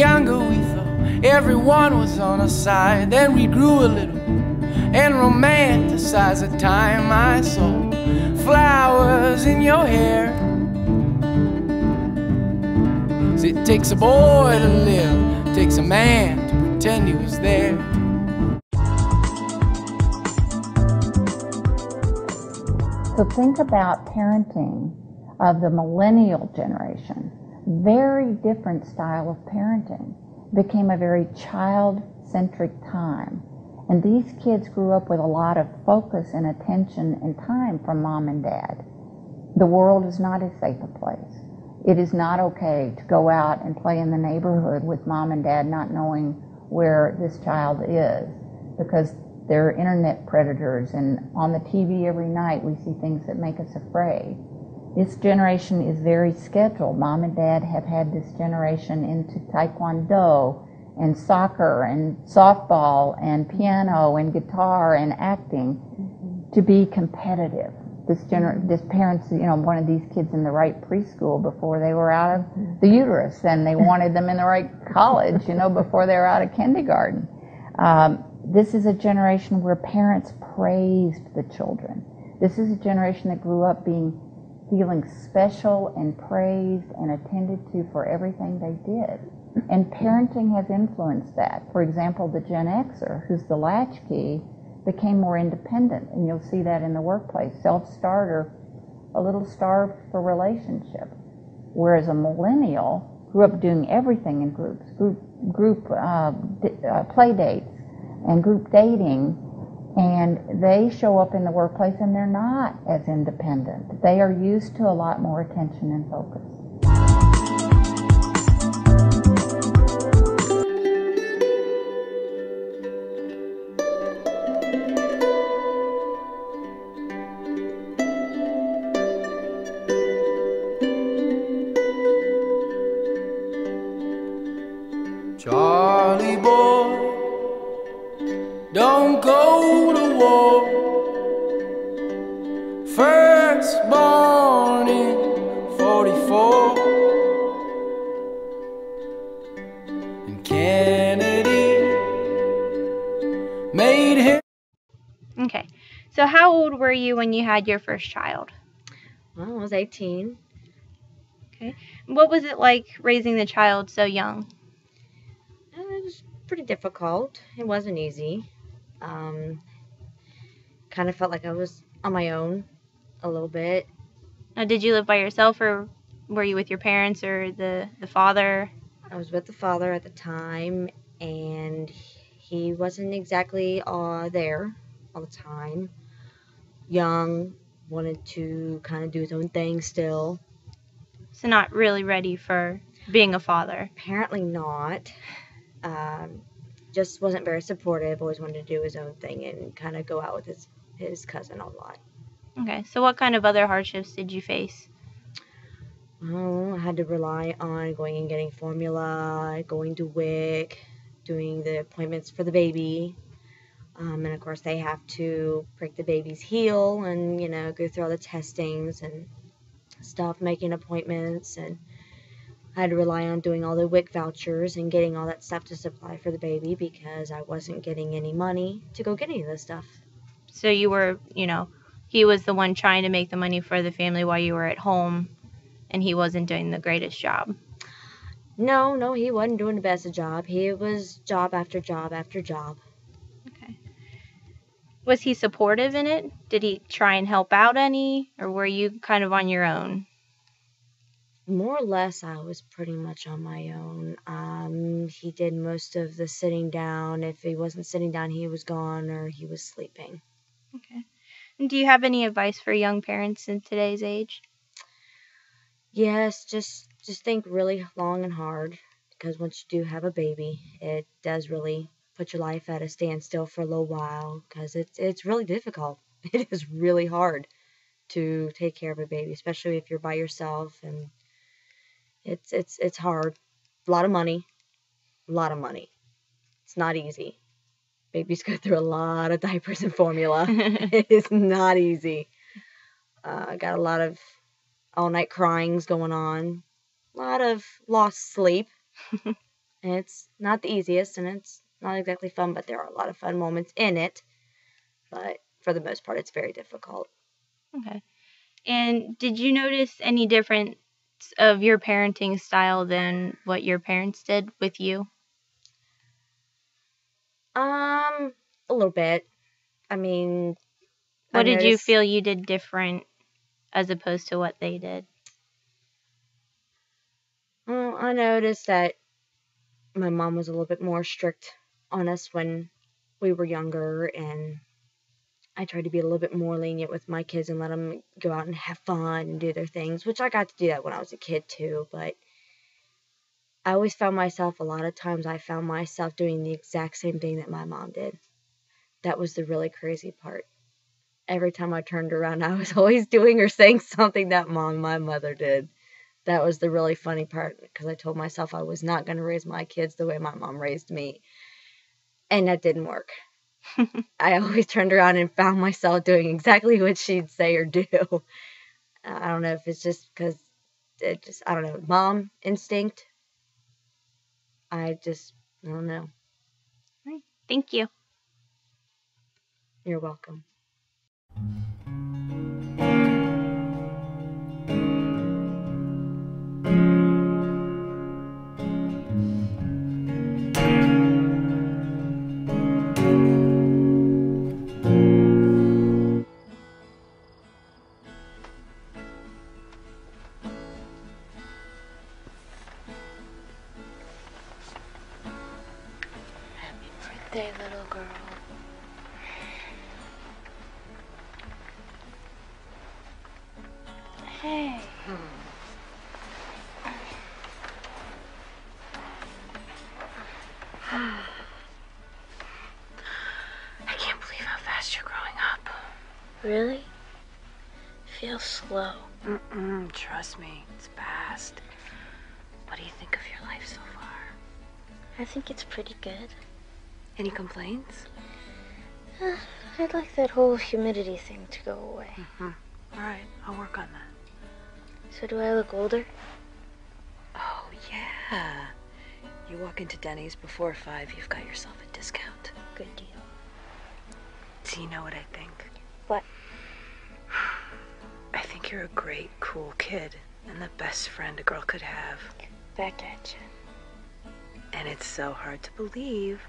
younger, we thought everyone was on our side. Then we grew a little and romanticized the time. I saw flowers in your hair. So it takes a boy to live, it takes a man to pretend he was there. So think about parenting of the millennial generation. Very different style of parenting. Became a very child-centric time. And these kids grew up with a lot of focus and attention and time from mom and dad. The world is not as safe a place. It is not okay to go out and play in the neighborhood with mom and dad not knowing where this child is, because they're internet predators, and on the TV every night we see things that make us afraid. This generation is very scheduled. Mom and dad have had this generation into taekwondo and soccer and softball and piano and guitar and acting to be competitive. This parents, wanted these kids in the right preschool before they were out of the uterus, and they wanted them in the right college, before they were out of kindergarten. This is a generation where parents praised the children. This is a generation that grew up feeling special and praised and attended to for everything they did. And parenting has influenced that. For example, the Gen Xer, who's the latchkey, became more independent, and you'll see that in the workplace. Self-starter, a little starved for relationship. Whereas a millennial grew up doing everything in groups, group play dates and group dating, and they show up in the workplace and they're not as independent. They are used to a lot more attention and focus. Charlie boy, don't go to war. First born in 44, and Kennedy made him. Okay, so how old were you when you had your first child? Well, I was 18. Okay, what was it like raising the child so young? It was pretty difficult. It wasn't easy. Kind of felt like I was on my own a little bit. Now, did you live by yourself, or were you with your parents or the father? I was with the father at the time, and he wasn't exactly there all the time. Young, wanted to kind of do his own thing still. So not really ready for being a father. Apparently not. Just wasn't very supportive, always wanted to do his own thing and kind of go out with his cousin a lot. Okay, so what kind of other hardships did you face? Well, I had to rely on going and getting formula, going to WIC, doing the appointments for the baby. And of course they have to break the baby's heel and, go through all the testings and stuff, making appointments, and I had to rely on doing all the WIC vouchers and getting all that stuff to supply for the baby because I wasn't getting any money to go get any of this stuff. So you were, he was the one trying to make the money for the family while you were at home, and he wasn't doing the greatest job. No, he wasn't doing the best job. He was job after job after job. Okay. Was he supportive in it? Did he try and help out any, or were you kind of on your own? More or less, I was pretty much on my own. He did most of the sitting down. If he wasn't sitting down, he was gone or he was sleeping. Okay. And do you have any advice for young parents in today's age? Yes, just think really long and hard, because once you do have a baby, it does really put your life at a standstill for a little while, because it's really difficult. It is really hard to take care of a baby, especially if you're by yourself, and it's hard. A lot of money. It's not easy. Babies go through a lot of diapers and formula. It is not easy. Got a lot of all-night cryings going on. A lot of lost sleep. And it's not the easiest, and it's not exactly fun, but there are a lot of fun moments in it. But for the most part, it's very difficult. Okay. And did you notice any difference of your parenting style than what your parents did with you? A little bit. I mean, What I've did you noticed, feel you did different as opposed to what they did? I noticed that my mom was a little bit more strict on us when we were younger, and I tried to be a little bit more lenient with my kids and let them go out and have fun and do their things, which I got to do that when I was a kid too, but I always found myself, a lot of times I found myself doing the exact same thing that my mom did. That was the really crazy part. Every time I turned around, I was always doing or saying something that my mother did. That was the really funny part, because I told myself I was not going to raise my kids the way my mom raised me. And that didn't work. I always turned around and found myself doing exactly what she'd say or do. I don't know if it's just because I don't know, mom instinct. I don't know. Right. Thank you. You're welcome. Day, little girl. Hey. I can't believe how fast you're growing up. Really? Feels slow. Trust me, it's fast. What do you think of your life so far? I think it's pretty good. Any complaints? I'd like that whole humidity thing to go away. All right, I'll work on that. So do I look older? Oh, yeah. You walk into Denny's before 5, you've got yourself a discount. Good deal. Do you know what I think? What? I think you're a great, cool kid and the best friend a girl could have. Back at you. And it's so hard to believe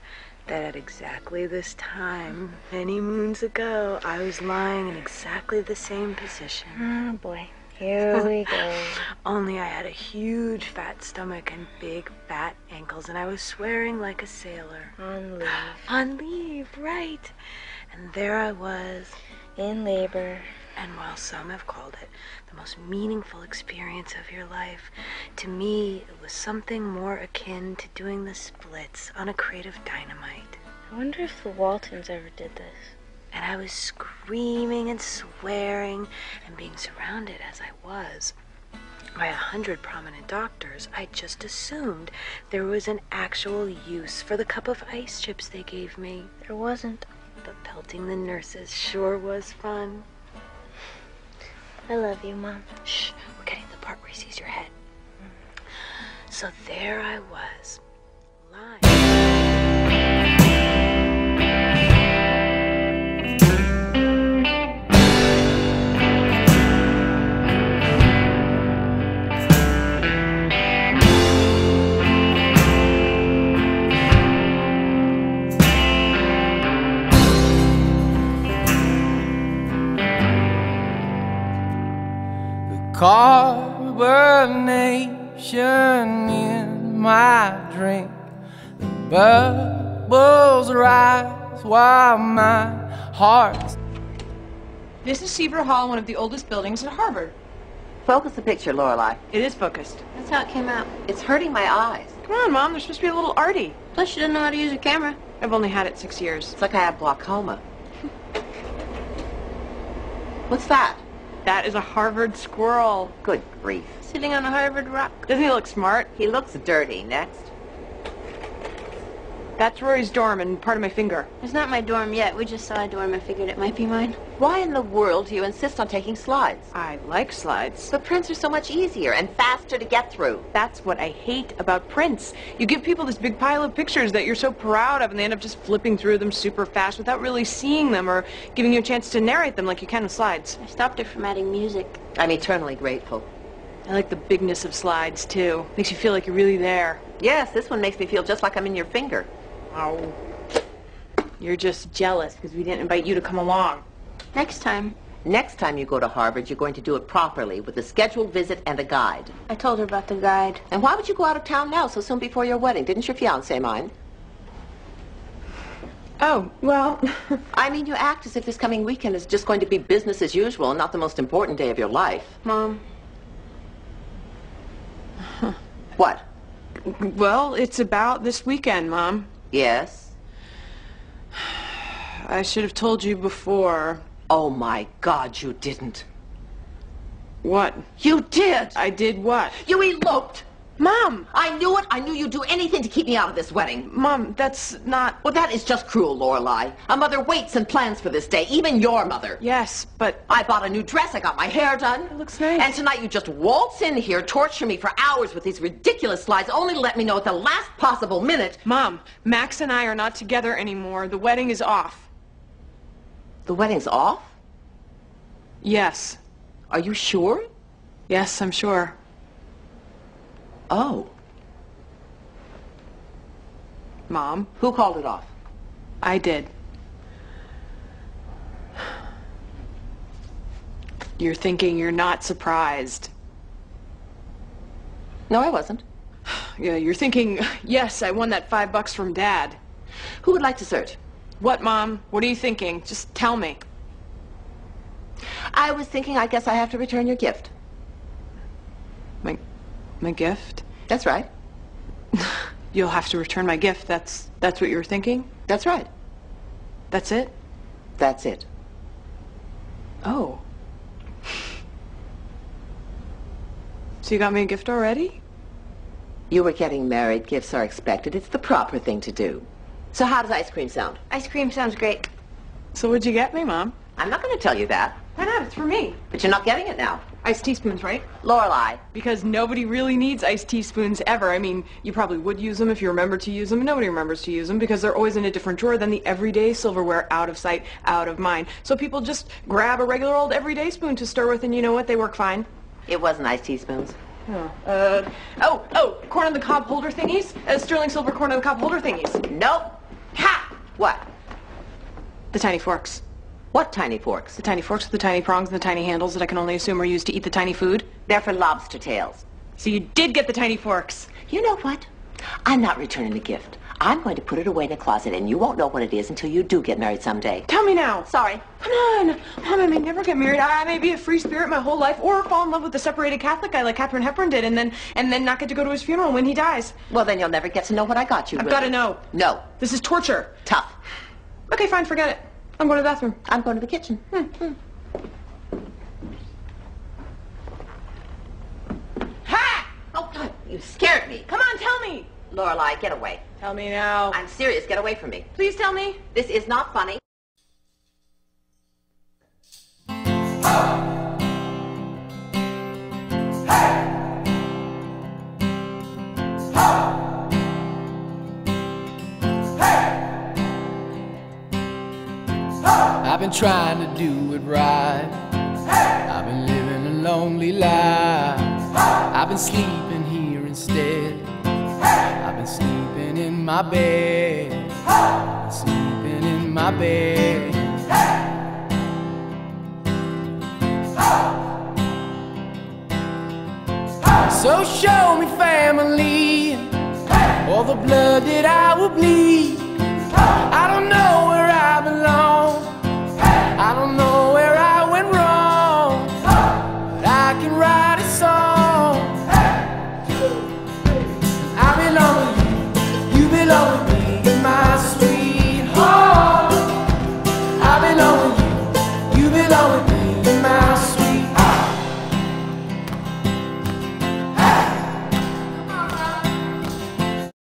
that at exactly this time, many moons ago, I was lying in exactly the same position. Oh boy, here we go. Only I had a huge fat stomach and big fat ankles, and I was swearing like a sailor. On leave. On leave, right. And there I was. In labor. And while some have called it the most meaningful experience of your life, to me it was something more akin to doing the splits on a crate of dynamite. I wonder if the Waltons ever did this. And I was screaming and swearing and being surrounded, as I was, by 100 prominent doctors. I just assumed there was an actual use for the cup of ice chips they gave me. There wasn't. But pelting the nurses sure was fun. I love you, Mom. Shh, we're getting to the part where he sees your head. So there I was, lying. Carbonation in my drink. The bubbles rise while my heart's. This is Seaver Hall, one of the oldest buildings at Harvard. Focus the picture, Lorelei. It is focused. That's how it came out. It's hurting my eyes. Come on, Mom, they're supposed to be a little arty. Plus, you didn't know how to use a camera. I've only had it 6 years. It's like I have glaucoma. What's that? That is a Harvard squirrel. Good grief. Sitting on a Harvard rock. Doesn't he look smart? He looks dirty. Next. That's Rory's dorm and part of my finger. It's not my dorm yet. We just saw a dorm and figured it might be mine. Why in the world do you insist on taking slides? I like slides. The prints are so much easier and faster to get through. That's what I hate about prints. You give people this big pile of pictures that you're so proud of, and they end up just flipping through them super fast without really seeing them or giving you a chance to narrate them like you can with slides. I stopped it from adding music. I'm eternally grateful. I like the bigness of slides, too. Makes you feel like you're really there. Yes, this one makes me feel just like I'm in your finger. Oh. You're just jealous because we didn't invite you to come along. Next time. Next time you go to Harvard, you're going to do it properly with a scheduled visit and a guide. I told her about the guide. And why would you go out of town now so soon before your wedding? Didn't your fiancé mind? Oh, well... I mean, you act as if this coming weekend is just going to be business as usual and not the most important day of your life. Mom. What? Well, it's about this weekend, Mom. Yes? I should have told you before. Oh, my God, you didn't. What? You did! I did what? You eloped! Mom! I knew it. I knew you'd do anything to keep me out of this wedding. Mom, that's not... Well, that is just cruel, Lorelei. A mother waits and plans for this day, even your mother. Yes, but... I bought a new dress, I got my hair done. It looks nice. And tonight you just waltz in here, torture me for hours with these ridiculous slides, only to let me know at the last possible minute. Mom, Max and I are not together anymore. The wedding is off. The wedding's off? Yes. Are you sure? Yes, I'm sure. Oh. Mom? Who called it off? I did. You're thinking you're not surprised. No, I wasn't. Yeah, you're thinking, yes, I won that $5 from Dad. Who would like dessert? What, Mom? What are you thinking? Just tell me. I was thinking I guess I have to return your gift. My gift? That's right. You'll have to return my gift. That's what you were thinking? That's right. That's it? That's it. Oh. So you got me a gift already? You were getting married. Gifts are expected. It's the proper thing to do. So how does ice cream sound? Ice cream sounds great. So what'd you get me, Mom? I'm not going to tell you that. Why not? It's for me. But you're not getting it now. Iced teaspoons, right? Lorelei. Because nobody really needs iced teaspoons ever. I mean, you probably would use them if you remembered to use them, and nobody remembers to use them because they're always in a different drawer than the everyday silverware, out of sight, out of mind. So people just grab a regular old everyday spoon to stir with, and you know what? They work fine. It wasn't ice teaspoons. Corn on the cob holder thingies? Sterling silver corn on the cob holder thingies. Nope. Ha! What? The tiny forks. What tiny forks? The tiny forks with the tiny prongs and the tiny handles that I can only assume are used to eat the tiny food. They're for lobster tails. So you did get the tiny forks. You know what? I'm not returning the gift. I'm going to put it away in a closet, and you won't know what it is until you do get married someday. Tell me now. Sorry. Come on. Mom, I may never get married. I may be a free spirit my whole life, or fall in love with a separated Catholic guy like Katharine Hepburn did, and then not get to go to his funeral when he dies. Well, then you'll never get to know what I got you. I've got to know. No. This is torture. Tough. Okay, fine, forget it. I'm going to the bathroom. I'm going to the kitchen. Ha! Oh, God, you scared me. Come on, tell me. Lorelei, get away. Tell me now. I'm serious. Get away from me. Please tell me. This is not funny. I've been trying to do it right. I've been living a lonely life. I've been sleeping here instead. I've been sleeping in my bed. I've been sleeping in my bed. So show me family, all the blood that I will bleed. I don't know where I belong. I don't know where I went wrong, but I can write a song. I belong with you, you belong with me.